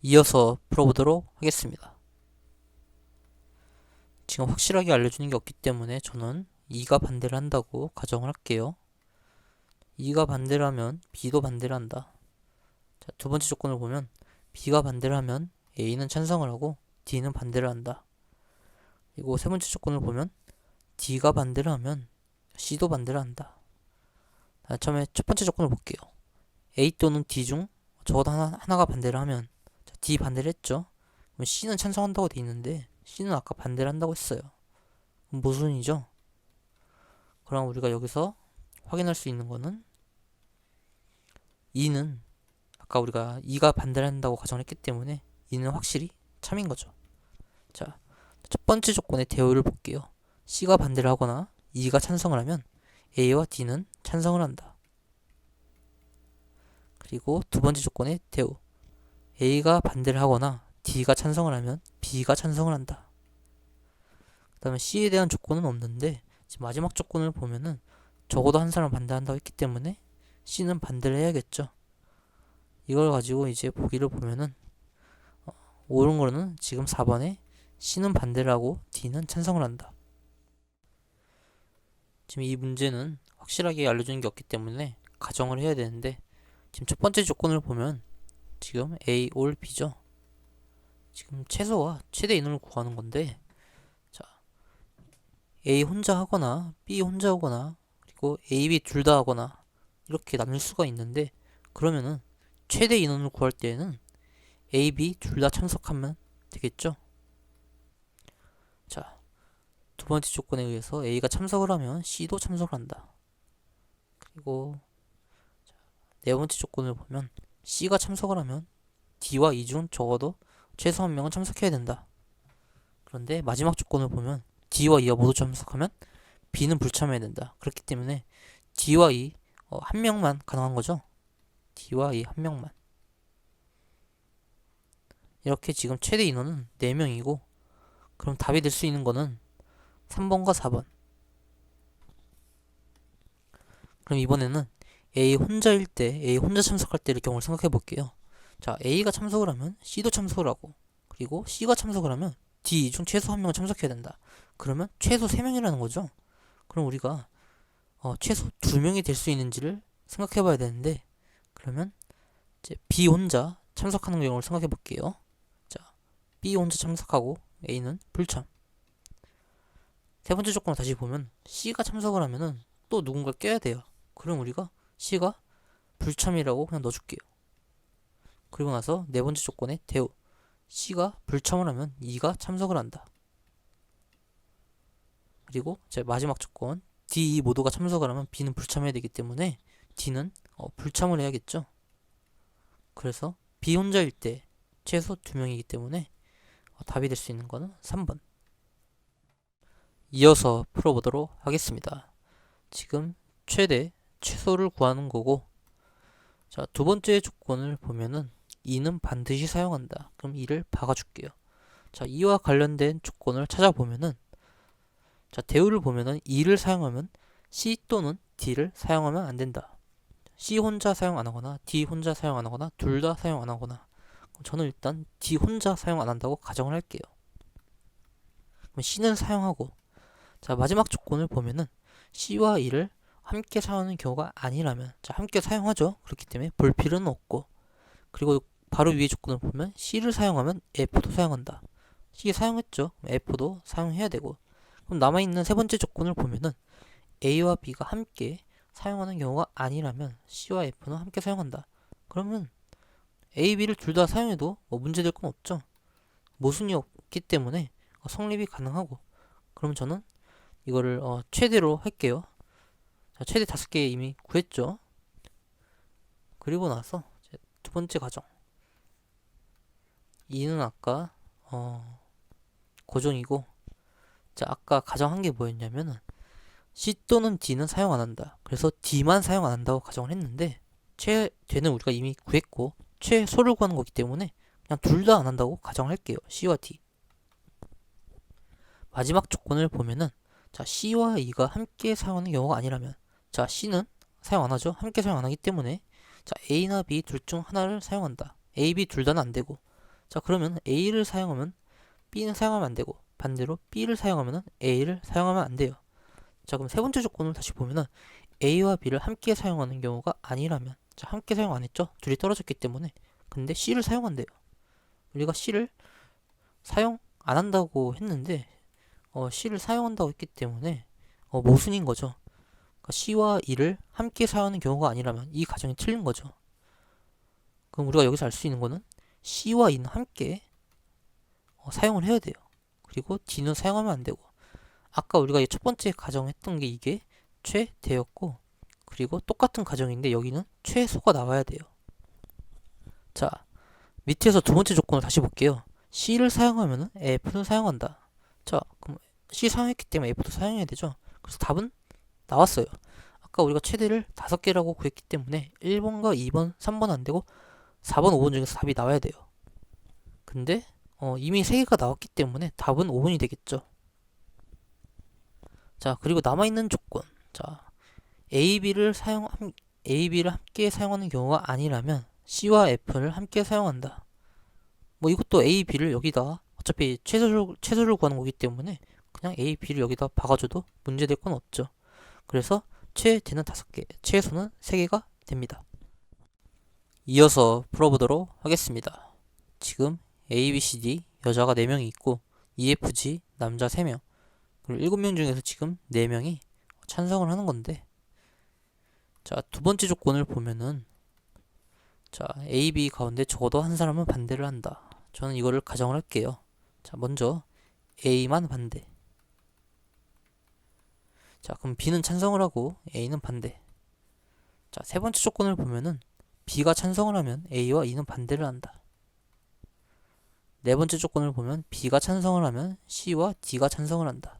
이어서 풀어보도록 하겠습니다. 지금 확실하게 알려주는 게 없기 때문에 저는 2가 반대를 한다고 가정을 할게요. 2가 반대를 하면 B도 반대를 한다. 자, 두 번째 조건을 보면 B가 반대를 하면 A는 찬성을 하고 D는 반대를 한다. 그리고 세 번째 조건을 보면 D가 반대를 하면 C도 반대를 한다. 자, 처음에 첫 번째 조건을 볼게요. A 또는 D 중 적어도 하나가 반대를 하면 자, D 반대를 했죠. 그럼 C는 찬성한다고 돼 있는데 C는 아까 반대를 한다고 했어요. 그럼 모순이죠. 그럼 우리가 여기서 확인할 수 있는 거는 2는 아까 우리가 2가 반대를 한다고 가정했기 때문에 2는 확실히 참인 거죠. 자, 첫 번째 조건의 대우를 볼게요. C가 반대를 하거나 2가 찬성을 하면 A와 D는 찬성을 한다. 그리고 두 번째 조건의 대우. A가 반대를 하거나 D가 찬성을 하면 B가 찬성을 한다. 그 다음에 C에 대한 조건은 없는데 지금 마지막 조건을 보면은 적어도 한 사람 반대한다고 했기 때문에 C는 반대를 해야겠죠. 이걸 가지고 이제 보기를 보면은 옳은 거는 지금 4번에 C는 반대를 하고 D는 찬성을 한다. 지금 이 문제는 확실하게 알려주는 게 없기 때문에 가정을 해야 되는데 지금 첫 번째 조건을 보면 지금 A, 올 B죠. 지금 최소와 최대 인원을 구하는 건데 자, A 혼자 하거나 B 혼자 하거나 그리고 A, B 둘 다 하거나 이렇게 나눌 수가 있는데 그러면은 최대 인원을 구할 때에는 A, B 둘 다 참석하면 되겠죠. 자, 두 번째 조건에 의해서 A가 참석을 하면 C도 참석을 한다. 그리고 네 번째 조건을 보면 C가 참석을 하면 D와 E 중 적어도 최소 한 명은 참석해야 된다. 그런데 마지막 조건을 보면 D와 E가 모두 참석하면 B는 불참해야 된다. 그렇기 때문에 D와 E 한 명만 가능한 거죠. D와 E 한 명만. 이렇게 지금 최대 인원은 4명이고 그럼 답이 될 수 있는 거는 3번과 4번. 그럼 이번에는 A 혼자일 때, A 혼자 참석할 때의 경우를 생각해 볼게요. 자, A가 참석을 하면 C도 참석을 하고 그리고 C가 참석을 하면 D 중 최소 한 명은 참석해야 된다. 그러면 최소 3명이라는 거죠. 그럼 우리가 최소 2명이 될 수 있는지를 생각해 봐야 되는데 그러면 이제 B 혼자 참석하는 경우를 생각해 볼게요. 자, B 혼자 참석하고 A는 불참. 세 번째 조건을 다시 보면 C가 참석을 하면은 또 누군가 껴야 돼요. 그럼 우리가 C가 불참이라고 그냥 넣어줄게요. 그리고 나서 네 번째 조건에 대우. C가 불참을 하면 E가 참석을 한다. 그리고 제 마지막 조건 D, E 모두가 참석을 하면 B는 불참해야 되기 때문에 D는 불참을 해야겠죠. 그래서 B 혼자일 때 최소 2명이기 때문에 답이 될 수 있는 거는 3번. 이어서 풀어보도록 하겠습니다. 지금 최대, 최소를 구하는 거고 자, 두 번째 조건을 보면은 2는 반드시 사용한다. 그럼 2를 박아줄게요. 자, 2와 관련된 조건을 찾아보면은 자, 대우를 보면은 2를 사용하면 C 또는 D를 사용하면 안 된다. C 혼자 사용 안 하거나 D 혼자 사용 안 하거나 둘 다 사용 안 하거나 저는 일단 D 혼자 사용 안 한다고 가정을 할게요. 그럼 C는 사용하고 자, 마지막 조건을 보면은 C와 E를 함께 사용하는 경우가 아니라면 자, 함께 사용하죠. 그렇기 때문에 볼 필요는 없고 그리고 바로 위의 조건을 보면 C를 사용하면 F도 사용한다. C 사용했죠. F도 사용해야 되고 그럼 남아있는 세 번째 조건을 보면은 A와 B가 함께 사용하는 경우가 아니라면 C와 F는 함께 사용한다. 그러면 A, B를 둘 다 사용해도 문제될 건 없죠. 모순이 없기 때문에 성립이 가능하고 그럼 저는 이거를 최대로 할게요. 자, 최대 5개 이미 구했죠. 그리고 나서 두 번째 가정 2는 아까 고정이고 자, 아까 가정한 게 뭐였냐면은 C 또는 D는 사용 안 한다. 그래서 D만 사용 안 한다고 가정을 했는데 최대는 우리가 이미 구했고 최소를 구하는 거기 때문에 그냥 둘 다 안 한다고 가정할게요. C와 D. 마지막 조건을 보면은 자, C와 E가 함께 사용하는 경우가 아니라면 자, C는 사용 안 하죠. 함께 사용 안 하기 때문에 자, A나 B 둘 중 하나를 사용한다. A, B 둘 다는 안 되고 자, 그러면 A를 사용하면 B는 사용하면 안 되고, 반대로 B를 사용하면 A를 사용하면 안 돼요. 자, 그럼 세 번째 조건을 다시 보면은 A와 B를 함께 사용하는 경우가 아니라면, 자, 함께 사용 안 했죠? 둘이 떨어졌기 때문에. 근데 C를 사용한대요. 우리가 C를 사용 안 한다고 했는데, C를 사용한다고 했기 때문에 모순인 거죠. 그러니까 C와 E를 함께 사용하는 경우가 아니라면 이 가정이 틀린 거죠. 그럼 우리가 여기서 알 수 있는 거는 C와 E는 함께 사용을 해야 돼요. 그리고 D는 사용하면 안 되고, 아까 우리가 첫 번째 가정했던 게 이게 최대였고, 그리고 똑같은 가정인데 여기는 최소가 나와야 돼요. 자, 밑에서 두 번째 조건을 다시 볼게요. C를 사용하면 F는 사용한다. 자, 그럼 C 사용했기 때문에 F도 사용해야 되죠. 그래서 답은 나왔어요. 아까 우리가 최대를 5개라고 구했기 때문에 1번과 2번, 3번 안 되고 4번, 5번 중에서 답이 나와야 돼요. 근데 이미 3개가 나왔기 때문에 답은 5번이 되겠죠. 자, 그리고 남아있는 조건. 자, AB를 함께 사용하는 경우가 아니라면 C와 F를 함께 사용한다. 뭐 이것도 A, B를 여기다 어차피 최소를 구하는 거기 때문에 그냥 A, B를 여기다 박아줘도 문제될 건 없죠. 그래서 최대는 5개, 최소는 3개가 됩니다. 이어서 풀어보도록 하겠습니다. 지금 A, B, C, D 여자가 4명이 있고 EFG 남자 3명, 그리고 7명 중에서 지금 4명이 찬성을 하는 건데, 자, 두 번째 조건을 보면은, 자, A, B 가운데 적어도 한 사람은 반대를 한다. 저는 이거를 가정을 할게요. 자, 먼저 A만 반대. 자, 그럼 B는 찬성을 하고 A는 반대. 자, 세 번째 조건을 보면은 B가 찬성을 하면 A와 E는 반대를 한다. 네 번째 조건을 보면 B가 찬성을 하면 C와 D가 찬성을 한다.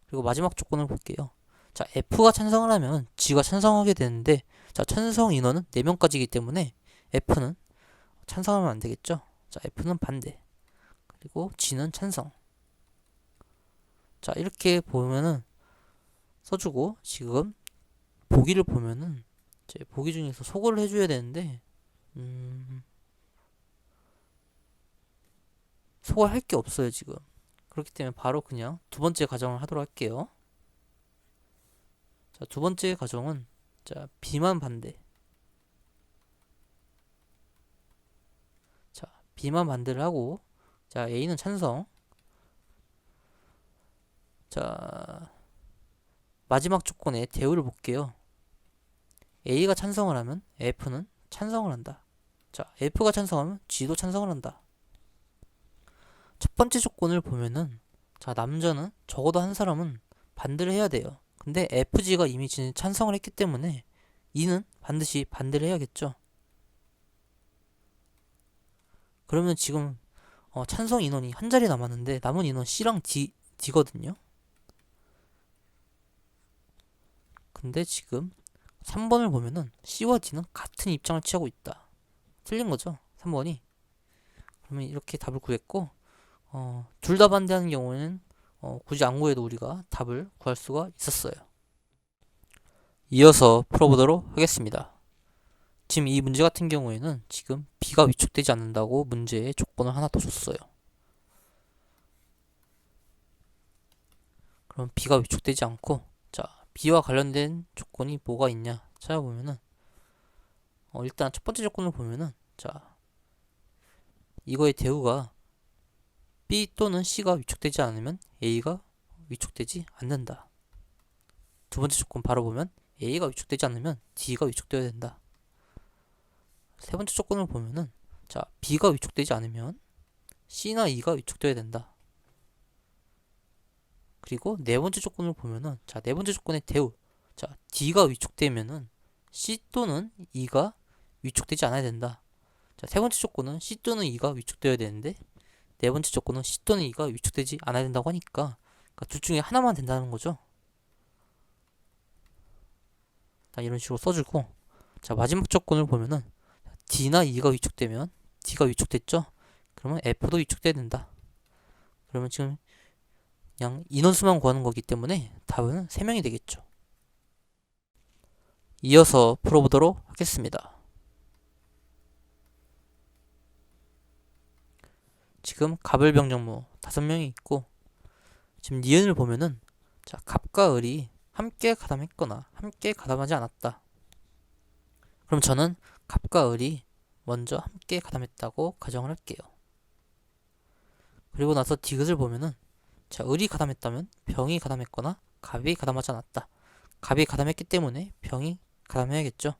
그리고 마지막 조건을 볼게요. 자, F가 찬성을 하면 G가 찬성하게 되는데, 자, 찬성 인원은 4명까지이기 때문에 F는 찬성하면 안 되겠죠? 자, F는 반대. 그리고 G는 찬성. 자, 이렇게 보면은 써주고, 지금 보기를 보면은 이제 보기 중에서 소거를 해줘야 되는데, 소거할 게 없어요, 지금. 그렇기 때문에 바로 그냥 두 번째 가정을 하도록 할게요. 자, 두 번째 가정은, 자, B만 반대. 자, B만 반대를 하고, 자, A는 찬성. 자, 마지막 조건의 대우를 볼게요. A가 찬성을 하면 F는 찬성을 한다. 자, F가 찬성하면 G도 찬성을 한다. 첫 번째 조건을 보면은, 자, 남자는 적어도 한 사람은 반대를 해야 돼요. 근데 FG가 이미 찬성을 했기 때문에 E는 반드시 반대를 해야겠죠. 그러면 지금 찬성 인원이 한 자리 남았는데 남은 인원 C랑 D거든요. 근데 지금 3번을 보면은 C와 D는 같은 입장을 취하고 있다. 틀린 거죠, 3번이. 그러면 이렇게 답을 구했고, 둘 다 반대하는 경우에는 굳이 안 구해도 우리가 답을 구할 수가 있었어요. 이어서 풀어보도록 하겠습니다. 지금 이 문제 같은 경우에는 지금 B가 위축되지 않는다고 문제에 조건을 하나 더 줬어요. 그럼 B가 위축되지 않고, 자, B와 관련된 조건이 뭐가 있냐 찾아보면은, 일단 첫 번째 조건을 보면은, 자, 이거의 대우가 B 또는 C가 위축되지 않으면 A가 위축되지 않는다. 두 번째 조건 바로 보면 A가 위축되지 않으면 D가 위축되어야 된다. 세 번째 조건을 보면은, 자, B가 위축되지 않으면 C나 E가 위축되어야 된다. 그리고 네 번째 조건을 보면은, 자, 네 번째 조건의 대우. 자, D가 위축되면은 C 또는 E가 위축되지 않아야 된다. 자, 세 번째 조건은 C 또는 E가 위축되어야 되는데, 네 번째 조건은 C 또는 E가 위축되지 않아야 된다고 하니까, 그러니까 둘 중에 하나만 된다는 거죠. 자, 이런 식으로 써주고, 자, 마지막 조건을 보면은 D나 E가 위축되면 D가 위축됐죠? 그러면 F도 위축돼야 된다. 그러면 지금 그냥 인원수만 구하는 거기 때문에 답은 3명이 되겠죠. 이어서 풀어보도록 하겠습니다. 지금 갑을병정무 5명이 있고, 지금 니은을 보면은 자, 갑과 을이 함께 가담했거나 함께 가담하지 않았다. 그럼 저는 갑과 을이 먼저 함께 가담했다고 가정을 할게요. 그리고 나서 디귿을 보면은 자, 을이 가담했다면 병이 가담했거나 갑이 가담하지 않았다. 갑이 가담했기 때문에 병이 가담해야겠죠.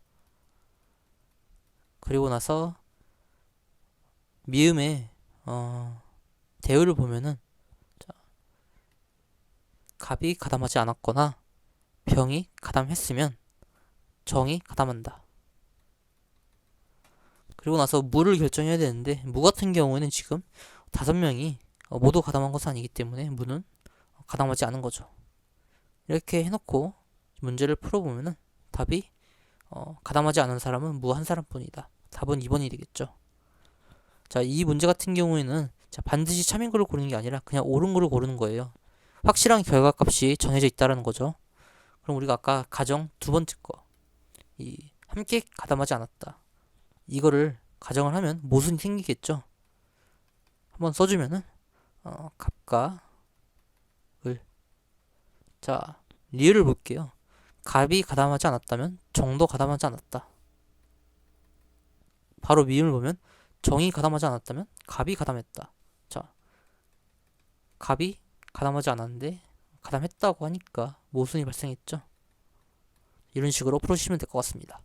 그리고 나서 미음의 대을을 보면은 자, 갑이 가담하지 않았거나 병이 가담했으면 정이 가담한다. 그리고 나서 무를 결정해야 되는데 무 같은 경우에는 지금 5명이 모두 가담한 것은 아니기 때문에 무는 가담하지 않은 거죠. 이렇게 해놓고 문제를 풀어보면은 답이 가담하지 않은 사람은 무 한 사람뿐이다. 답은 2번이 되겠죠. 자, 이 문제 같은 경우에는 자, 반드시 참인 거를 고르는 게 아니라 그냥 옳은 거를 고르는 거예요. 확실한 결과값이 정해져 있다라는 거죠. 그럼 우리가 아까 가정 두 번째 거, 이 함께 가담하지 않았다. 이거를 가정을 하면 모순이 생기겠죠. 한번 써주면은 갑과 을. 자, 리을을 볼게요. 갑이 가담하지 않았다면 정도 가담하지 않았다. 바로 미음을 보면 정이 가담하지 않았다면 갑이 가담했다. 자, 갑이 가담하지 않았는데 가담했다고 하니까 모순이 발생했죠. 이런 식으로 풀어주시면 될 것 같습니다.